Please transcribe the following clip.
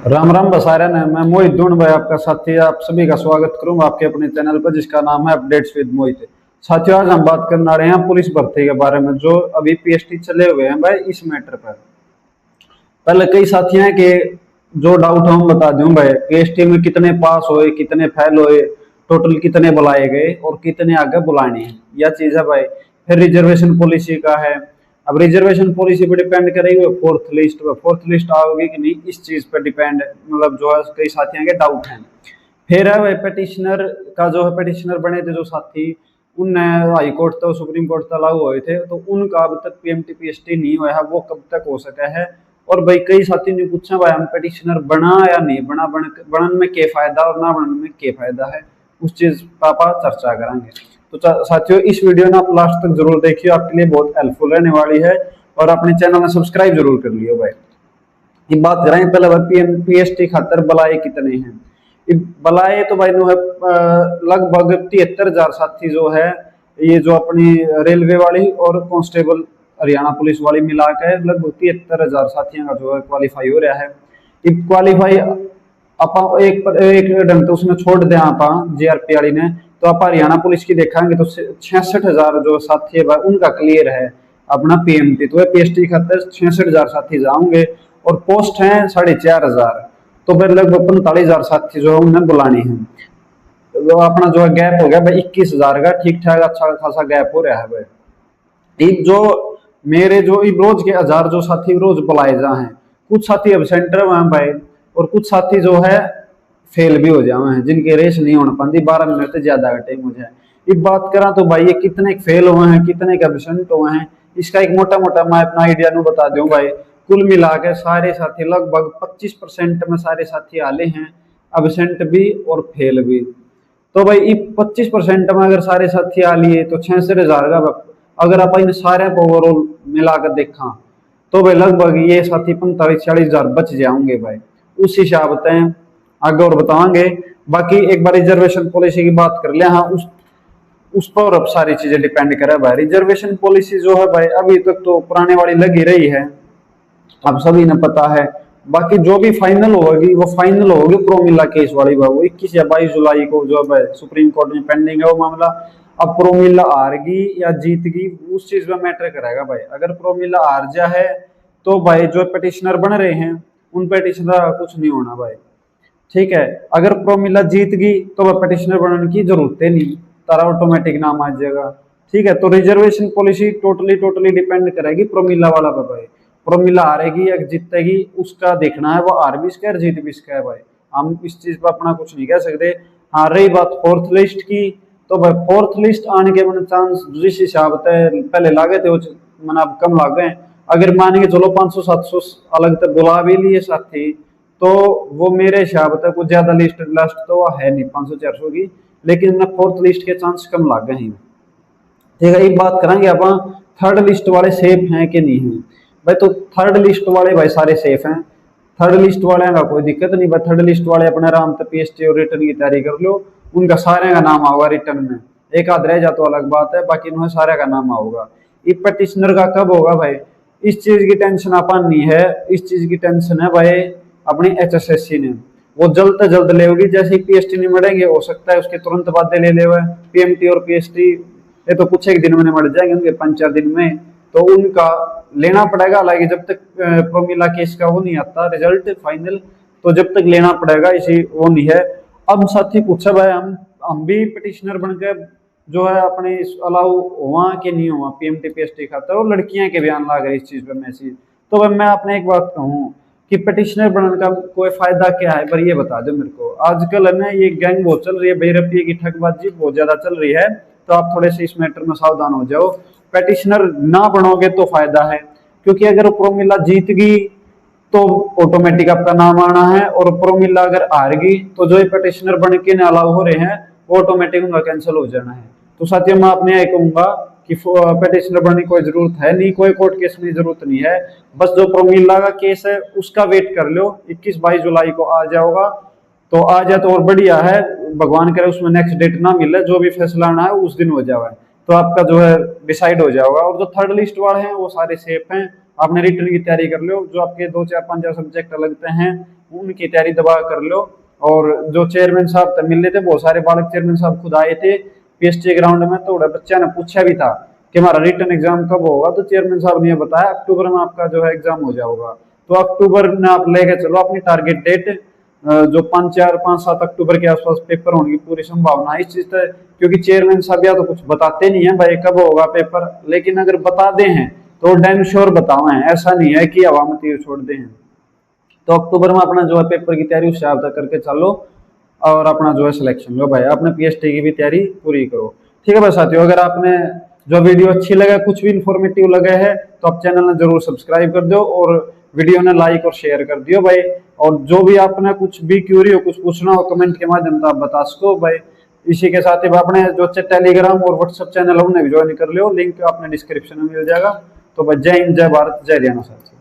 राम राम बसारन है। मैं मोहित दून भाई आपका साथी आप सभी का स्वागत करूंगा आपके अपने चैनल पर जिसका नाम है अपडेट्स विद मोहित। साथियों, आज हम बात करने आ रहे हैं पुलिस भर्ती के बारे में जो अभी पीएसटी चले हुए हैं भाई इस मैटर पर। पहले कई साथी हैं कि जो डाउट हम बता दूं भाई, पीएसटी में कितने पास हुए, कितने फेल हुए, टोटल कितने बुलाए गए और कितने आगे बुलाने हैं, यह चीज है भाई। फिर रिजर्वेशन पॉलिसी का है। अब रिजर्वेशन पॉलिसी पे डिपेंड करेगी फोर्थ लिस्ट आओगी कि नहीं, इस चीज पर डिपेंड मतलब जो है कई साथियों के डाउट हैं। फिर है भाई पेटिशनर का जो है, पेटिशनर बने थे जो साथी, उनने हाई कोर्ट तो सुप्रीम कोर्ट तक लागू हुए थे, तो उनका अब तक पीएमटी पीएसटी नहीं हुआ है, वो कब तक हो सका है। और भाई कई साथी ने पूछा भाई हम पेटिशनर बना या नहीं बना, बनने में क्या फायदा और ना बनने में क्या फायदा है, उस चीज पापा चर्चा करेंगे। तो साथियों, इस वीडियो ना आप लास्ट तक जरूर देखिए, आपके लिए बहुत हेल्पफुल रहने वाली है। और अपने चैनल में सब्सक्राइब जरूर कर लियो भाई। ये बात करें पहले पीएसटी खातर बलाए कितने हैं। बलाए तो भाई नो है लगभग 73,000 साथी जो है, ये जो अपनी रेलवे वाली और कांस्टेबल हरियाणा पुलिस वाली मिला के लगभग 73,000 साथियों का जो है क्वालिफाई हो रहा है। क्वालिफाई आप एक ढंग तो उसमें छोड़ दें आप जीआरपी वाली ने, तो आप हरियाणा पुलिस की देखेंगे तो 66,000 जो साथी है उनका क्लियर है अपना पीएमटी, तो पीएसटी खातर 66,000 साथी जाओगे और पोस्ट है 4,500, तो फिर लगभग 45,000 साथी जो है उन्हें बुलानी है। तो अपना जो है गैप हो गया भाई 21,000 का, ठीक ठाक अच्छा खासा गैप हो रहा है भाई। जो मेरे जो रोज के 1,000 जो साथी रोज बुलाए जा हैं, कुछ साथी एबसेंट रहे हैं भाई और कुछ साथी जो है फेल भी हो जाए हैं, जिनके रेस नहीं होने पाती 12 मिनट से ज्यादा का टाइम हो जाए। एक बात करा तो भाई ये कितने फेल हुए हैं, कितने के एबसेंट हुए हैं, इसका एक मोटा मोटा मैं अपना आइडिया नहीं बता दूं भाई। कुल मिला के सारे साथी लगभग 25% में सारे साथी आले हैं, एबसेंट भी और फेल भी। तो भाई 25% में अगर सारे साथी आ लिए तो 66,000 का, अगर आप इन सारे को ओवरऑल मिलाकर देखा तो भाई लगभग ये साथी 45-46,000 बच जाएंगे भाई। उस हिसाब से आगे और बताएंगे। बाकी एक बार रिजर्वेशन पॉलिसी की बात कर ले, हाँ उस पर अब सारी चीजें डिपेंड करे भाई। रिजर्वेशन पॉलिसी जो है भाई अभी तक तो पुराने वाली लगी रही है, अब सभी ने पता है। बाकी जो भी फाइनल होगी वो फाइनल होगी प्रोमिला केस वाली, वो 21 या 22 जुलाई को जो है सुप्रीम कोर्ट में पेंडिंग है वो मामला। अब प्रोमिला हारगी या जीतगी उस चीज में मैटर करेगा भाई। अगर प्रोमिला हार जा है तो भाई जो पिटिशनर बन रहे हैं उन पिटिशनर का कुछ नहीं होना भाई, ठीक है। अगर प्रोमिला जीत गई तो वह पिटिशनर बनने की जरूरत है नहीं, तारा ऑटोमेटिक नाम आ जाएगा, ठीक है। तो reservation policy totally totally depend करेगी प्रोमिला वाला पे भाई। प्रोमिला हारेगी या जीतेगी उसका देखना है, वो हार भी इसका है जीत भी इसका है भाई। हम इस चीज पर अपना कुछ नहीं कह सकते। हाँ, रही बात फोर्थ लिस्ट की, तो भाई फोर्थ लिस्ट आने के मैंने चांस जिस हिसाब से पहले लागे थे मैंने अब कम लाग गए। अगर मान के चलो 500-700 अलग तक बुला भी लिए साथी, तो वो मेरे हिसाब तक कुछ ज्यादा लिस्ट लास्ट तो वो है नहीं 500-400 की, लेकिन मैं फोर्थ लिस्ट के चांस कम लाग गए हैं, ठीक है। एक बात करेंगे अपन, थर्ड लिस्ट वाले सेफ हैं कि नहीं है भाई। तो थर्ड लिस्ट वाले भाई सारे सेफ हैं, थर्ड लिस्ट वाले का कोई दिक्कत नहीं भाई। थर्ड लिस्ट वाले अपने आराम से पीएसटी और रिटर्न की तैयारी कर लो, उनका सारे का नाम आऊगा रिटर्न में। एक आध रह जा तो अलग बात है, बाकी उन्हें सारे का नाम आऊगा। ये पटिशनर का कब होगा भाई, इस चीज की टेंशन अपन नहीं है, इस चीज की टेंशन है भाई अपनी एचएसएससी ने। वो जल्द से जल्द लेगी, जैसे ही पीएसटी नहीं मिलेंगे हो सकता है उसके तुरंत बाद ले ले पीएमटी और पीएसटी। ये तो कुछ एक दिन में निपट जाएंगे उनके 5-4 दिन में, तो उनका लेना पड़ेगा। हालांकि जब तक प्रोमिला केस का वो नहीं आता रिजल्ट फाइनल, तो जब तक लेना पड़ेगा, इसी वो नहीं है। अब साथी पूछा भाई हम भी पिटिशनर बनकर जो है अपने अलाउ हुआ कि नहीं हुआ पीएमटी पीएसटी खातर, और लड़कियां के बयान ला गए इस चीज पे मैसेज। तो भाई मैं अपने एक बात कहूँ कि पिटिशनर बनने का कोई फायदा क्या है, पर ये बता दो मेरे को। आजकल है ना ये गैंग बहुत चल रही है, बेरहमी की ठगबाजी बहुत ज्यादा चल रही है, तो आप थोड़े से इस मैटर में सावधान हो जाओ। पेटिशनर ना बनोगे तो फायदा है, क्योंकि अगर प्रोमिला जीत गई तो ऑटोमेटिक आपका नाम आना है, और प्रोमिला अगर हार गई तो जो पेटिशनर बन के अलाउ हो रहे हैं वो ऑटोमेटिक उनका कैंसिल हो जाना है। तो साथियों मैं अपने यही कहूंगा कि पेटिशनर बनने की कोई जरूरत है नहीं, कोई कोर्ट केस की जरूरत नहीं है। बस जो प्रोमिला का केस है उसका वेट कर लो, 21-22 जुलाई को आ जाओगा, तो आ जाए तो और बढ़िया है। भगवान करे उसमें नेक्स्ट डेट ना मिले, जो भी फैसला आना है उस दिन हो जाए, तो आपका जो है डिसाइड हो जाएगा। और जो थर्ड लिस्ट वाले हैं वो सारे सेफ हैं, आपने रिटर्न की तैयारी कर लो। जो आपके 2-4-5 सब्जेक्ट लगते हैं उनकी तैयारी दबा कर लो। और जो चेयरमैन साहब मिल रहे थे, बहुत सारे बालक चेयरमैन साहब खुद आए थे पीएसटी ग्राउंड में, तो बच्चा ने पूछा भी था कि हमारा रिटर्न एग्जाम कब होगा, तो चेयरमैन साहब ने बताया अक्टूबर में आपका जो है एग्जाम हो जाएगा। तो अक्टूबर में आप लेके चलो अपनी टारगेट डेट, जो 5-7 अक्टूबर के आसपास पेपर होने की पूरी संभावना है इस चीज से, क्योंकि चेयरमैन साहब या तो कुछ बताते नहीं है भाई कब होगा पेपर, लेकिन अगर बता दे हैं तो डैम श्योर बताओ हैं, ऐसा नहीं है कि हवा में तीर छोड़ दे हैं। तो अक्टूबर में अपना जो है पेपर की तैयारी उस हिसाब से करके चलो और अपना जो है सिलेक्शन लो भाई, अपने पीएसटी की भी तैयारी पूरी करो। ठीक है भाई साथियों, अगर आपने जो वीडियो अच्छी लगे, कुछ भी इंफॉर्मेटिव लगे है, तो आप चैनल में जरूर सब्सक्राइब कर दो और वीडियो ने लाइक और शेयर कर दियो भाई। और जो भी आपने कुछ भी क्यूरी हो, कुछ पूछना हो, कमेंट के माध्यम से आप बता सको भाई। इसी के साथ ही अपने जो टेलीग्राम और व्हाट्सएप चैनल है उन्हें भी ज्वाइन कर लो, लिंक आपने डिस्क्रिप्शन में मिल जाएगा। तो भाई जय हिंद, जय भारत, जय हरियाणा साथियों।